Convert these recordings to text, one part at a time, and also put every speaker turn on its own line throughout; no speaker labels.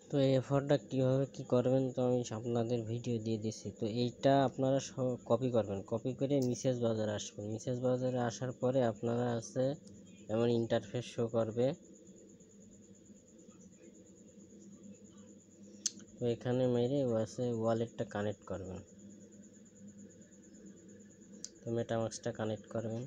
তো এই এফার্টটা কীভাবে কী করবেন তো আমি আপনাদের ভিডিও দিয়ে দিচ্ছি। তো এইটা আপনারা কপি করবেন, কপি করে মেসেজ ব্রাউজারে আসবেন। মেসেজ ব্রাউজারে আসার পরে আপনারা আছে এমন ইন্টারফেস শো করবে। তো এখানে মেরে আছে ওয়ালেটটা কানেক্ট করবেন। তো মেটামাস্কটা কানেক্ট করবেন।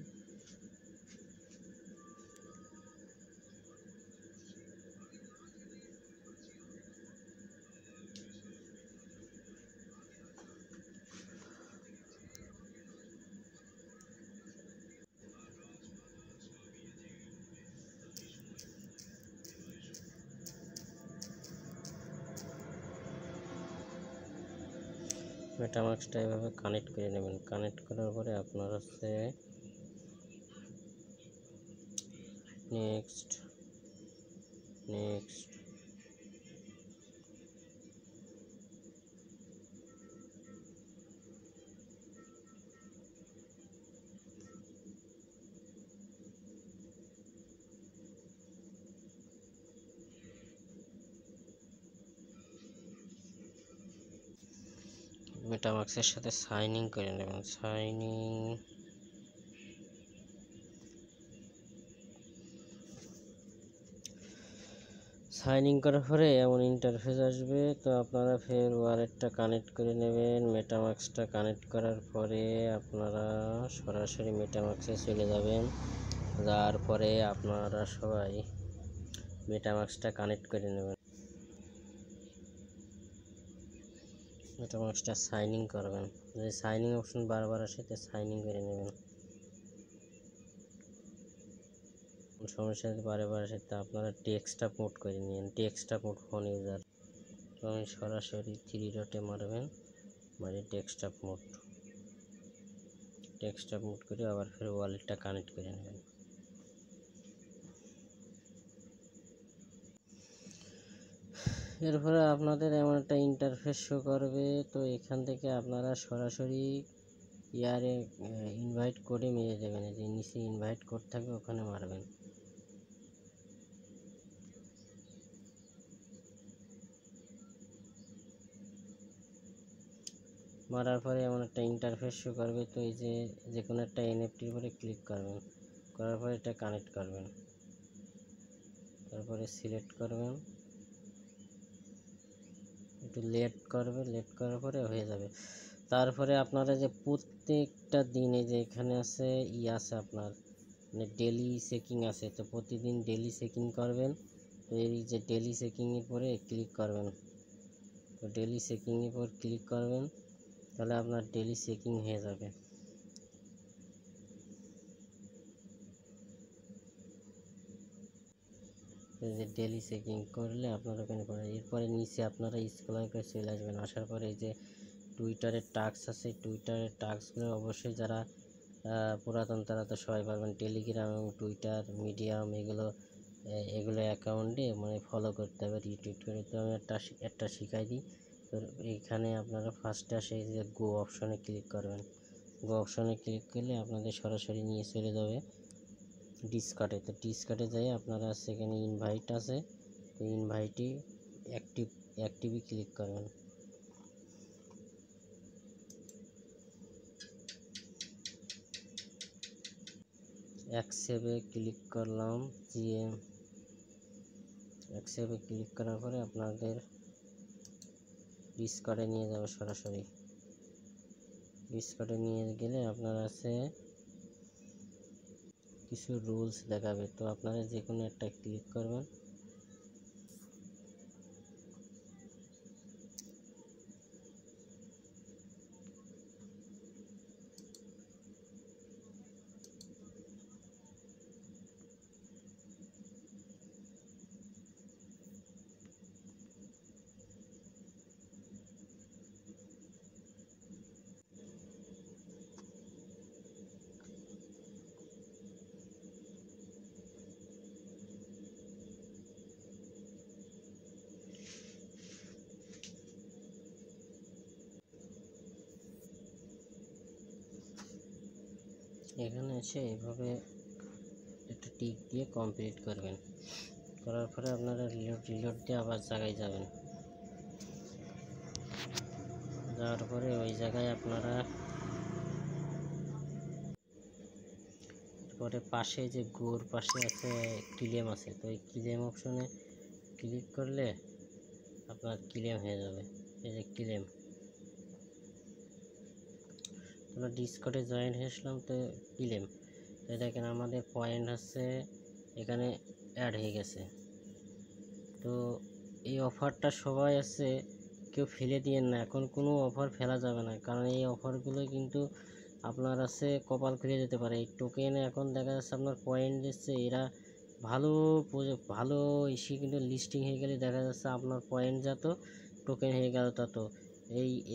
মেটামাস্কটা এভাবে কানেক্ট করে নেবেন। কানেক্ট করার পরে আপনার হচ্ছে নেক্সট নেক্সট মেটামাস্কের সাথে সাইন ইন করে নেবেন। সাইন ইন করার পরে এমন ইন্টারফেস আসবে। তো আপনারা ফের ওয়ালেটটা কানেক্ট করে নেবেন। মেটামাস্কটা কানেক্ট করার পরে আপনারা সরাসরি মেটামাস্কে চলে যাবেন। যাওয়ার পরে আপনারা সবাই মেটামাস্কটা কানেক্ট করে নেবেন। মেটামাস্কটা সাইন ইন করবেন। যদি সাইন ইন অপশন বারবার আসে তো সাইন ইন করে নেবেন। সমস্যা যদি বারবার আসে তা আপনারা ডেস্কটপ মোড করে নিন। Desktop mode phone user. তো আমি সরাসরি 3 ডটে মারবেন, মারি ডেস্কটপ মোড করে আবার ফের ওয়ালেটটা কানেক্ট করে নেবেন। এরপরে আপনাদের এমন একটা ইন্টারফেস শো করবে। তো এখান থেকে আপনারা সরাসরি ইয়ারে ইনভাইট কোডে মেরে দেবেন। যে নিচে ইনভাইট কোড থাকবে ওখানে মারবেন। মারার পরে এমন একটা ইন্টারফেস শো করবে। তো এই যে কোনো একটা এনএফটির উপরে ক্লিক করবেন, করার পরে এটা কানেক্ট করবেন, তারপরে সিলেক্ট করবেন, একটু লেট করার পরে হয়ে যাবে। তারপরে আপনারা যে প্রত্যেকটা দিনে যে এখানে আছে আছে আপনার মানে ডেলি চেকিং আছে। তো প্রতিদিন ডেলি চেকিং করবেন। তো এই যে ডেলি চেকিংয়ের পরে ক্লিক করবেন। তো ডেলি চেকিংয়ের পর ক্লিক করবেন, তাহলে আপনার ডেলি চেকিং হয়ে যাবে। যে ডেলি চেকিং করলে আপনার ওখানে পড়ে। এরপরে নিচে আপনারা স্ক্রল করে চলে আসবেন। আসার পরে এই যে টুইটারের টাস্ক আছে, টুইটারের টাস্কগুলো অবশ্যই যারা পুরাতন তারা তো সবাই পারবেন। টেলিগ্রাম এবং টুইটার মিডিয়াম এগুলো অ্যাকাউন্টে মানে ফলো করতে হবে, রিটুইট করে। তো আমি একটা শিখাই দিই। তো এইখানে আপনারা ফার্স্টে আসে এই যে গো অপশনে ক্লিক করবেন। গো অপশনে ক্লিক করলে আপনাদের সরাসরি নিয়ে চলে যাবে ডিসকার্ডে। তো ডিসকার্ডে যাই আপনারা সেখানে ইনভাইট আছে। তো ইনভাইটে অ্যাক্টিভে ক্লিক করবেন। অ্যাকসেপ্টে ক্লিক করলাম। অ্যাকসেপ্টে ক্লিক করার পরে আপনাদের ডিসকার্ডে নিয়ে যাবে। সরাসরি ডিসকার্ডে নিয়ে গেলে আপনার আছে কিছু রুলস দেখাবে। তো আপনারা যে কোনো একটা ক্লিক করবেন। এখানে এসে এইভাবে একটা টিক দিয়ে কমপ্লিট করবেন। করার পরে আপনারা রিলোড দিয়ে আবার জায়গায় যাবেন। যাওয়ার পরে ওই জায়গায় আপনারা পরে পাশে যে গোর পাশে আছে ক্লেম আছে, তো এই ক্লেম অপশনে ক্লিক করলে আপনার ক্লেম হয়ে যাবে। এই যে ক্লেম, আমরা ডিসকর্ডে জয়েন হয়েছিলাম, তো ক্লেম, তো দেখেন আমাদের পয়েন্ট হচ্ছে এখানে অ্যাড হয়ে গেছে। তো এই অফারটা সবাই আছে, কেউ ফেলে দিয়েন না, এখন কোনো অফার ফেলা যাবে না, কারণ এই অফারগুলো কিন্তু আপনার আছে কপাল খুলে যেতে পারে। এই টোকেনে এখন দেখা যাচ্ছে আপনার পয়েন্ট দিচ্ছে, এরা ভালো ভালো ইস্যু কিন্তু লিস্টিং হয়ে গেলে দেখা যাচ্ছে আপনার পয়েন্ট যত টোকেন হয়ে গেল তত।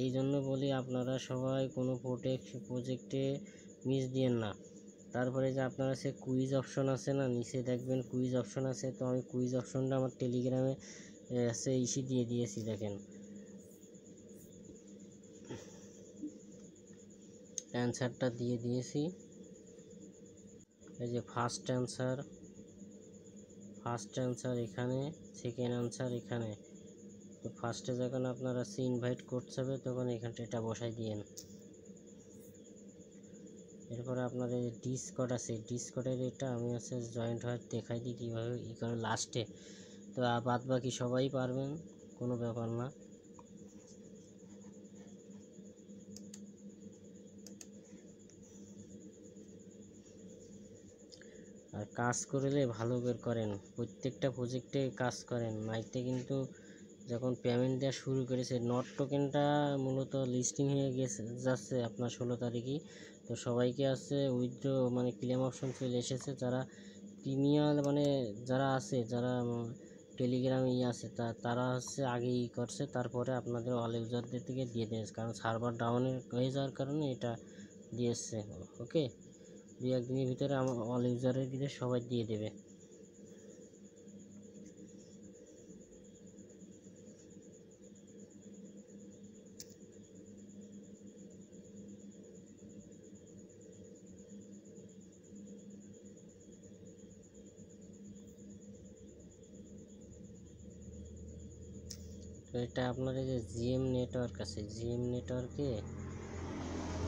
এই জন্য বলি আপনারা সবাই কোনো প্রজেক্টে মিস দিয়েন না। তারপরে যে আপনারা সে কুইজ অপশন আছে না, নিচে দেখবেন কুইজ অপশন আছে, তো আমি কুইজ অপশনটা আমার টেলিগ্রামে সে ইস্যু দিয়ে দিয়েছি। দেখেন অ্যান্সারটা দিয়ে দিয়েছি, এই যে ফার্স্ট অ্যান্সার এখানে, সেকেন্ড অ্যান্সার এখানে। তো ফার্স্টে যখন আপনারা সে ইনভাইট করতে হবে তখন এখানটা এটা বসাই দিয়েন। এরপরে আপনাদের ডিসকর্ড আছে, ডিসকর্ডের এটা আমি আছে জয়েন্ট হয়ে দেখাই দিই কীভাবে ই করে লাস্টে। তো বাদ বাকি সবাই পারবেন, কোনো ব্যাপার না। আর কাজ করলে ভালো বের করেন, প্রত্যেকটা প্রজেক্টে কাজ করেন, নাইতে কিন্তু যখন পেমেন্ট দেওয়া শুরু করেছে নট টোকেনটা মূলত লিস্টিং হয়ে যাচ্ছে আপনার 16 তারিখই। তো সবাইকে আছে উইথড্র মানে ক্লেম অপশন চলে এসেছে, যারা প্রিমিয়াম মানে যারা আছে, যারা টেলিগ্রামে আছে তারা হচ্ছে আগে করছে, তারপরে আপনাদের অল ইউজারদের থেকে দিয়ে দিয়েছে, কারণ সার্ভার ডাউনের হয়ে যাওয়ার কারণে এটা দিয়েছে। ওকে, 2-1 দিনের ভিতরে আমার অল ইউজারের দিলে সবাই দিয়ে দেবে। তো এটা আপনার এই যে জিএম নেটওয়ার্ক আছে, জিএম নেটওয়ার্কে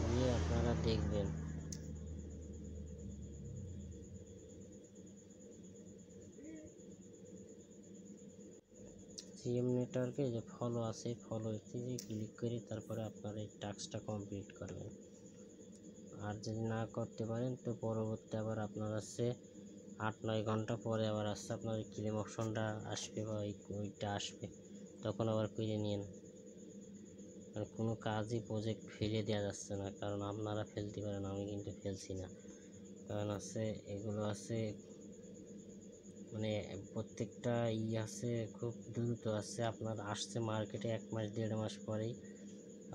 গিয়ে আপনারা দেখবেন। জিএম নেটওয়ার্কে যে ফলো আছে, ফলোতে যে ক্লিক করে তারপরে আপনার এই টাস্কটা কমপ্লিট করবেন। আর যদি না করতে পারেন তো পরবর্তী আবার আপনার আছে 8-9 ঘন্টা পরে আবার আসছে আপনার ক্লেম অপশনটা আসবে বা ওইটা আসবে, তখন আবার করে নিন। আর কোনো কাজই প্রজেক্ট ফেলে দেওয়া যাচ্ছে না, কারণ আপনারা ফেলতে পারেন, আমি কিন্তু ফেলছি না, কারণ আছে এগুলো আছে মানে প্রত্যেকটা আছে খুব দ্রুত আসছে, আপনার আসছে মার্কেটে 1 মাস 1.5 মাস পরেই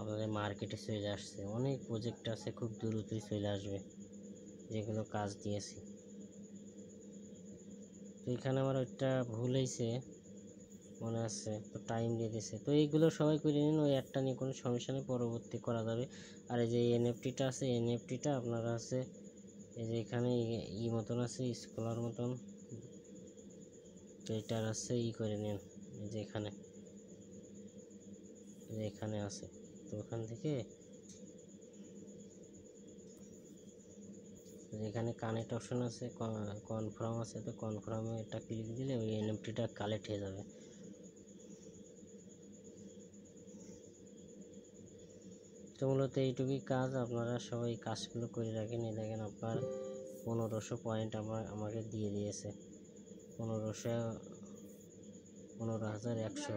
আপনাদের মার্কেটে চলে আসছে। অনেক প্রজেক্ট আছে খুব দ্রুতই চলে আসবে যেগুলো কাজ দিয়েছি। তো এখানে আমার ওইটা ভুল হয়েছে মনে আছে, তো টাইম দিয়ে দিয়েছে, তো এইগুলো সবাই করে নিন, ওই একটা নিয়ে কোনো সমস্যা নেই, পরবর্তী করা যাবে। আর এই যে এনএফটিটা আছে, এনএফটিটা আপনারা আছে এই যে এখানে মতন আছে স্কলার মতন, তো এটার আছে করে নিন, এই যে এখানে আছে, তো ওখান থেকে এখানে কানেক্ট অপশন আছে, কনফার্ম আছে, তো কনফার্মে এটা ক্লিক দিলে ওই এনএফটিটা কালেক্ট হয়ে যাবে। তো মূলত এইটুকুই কাজ, আপনারা সবাই কাজগুলো করে রাখেন। এই দেখেন আপনার 1500 পয়েন্ট আমাকে দিয়ে দিয়েছে, 15,100।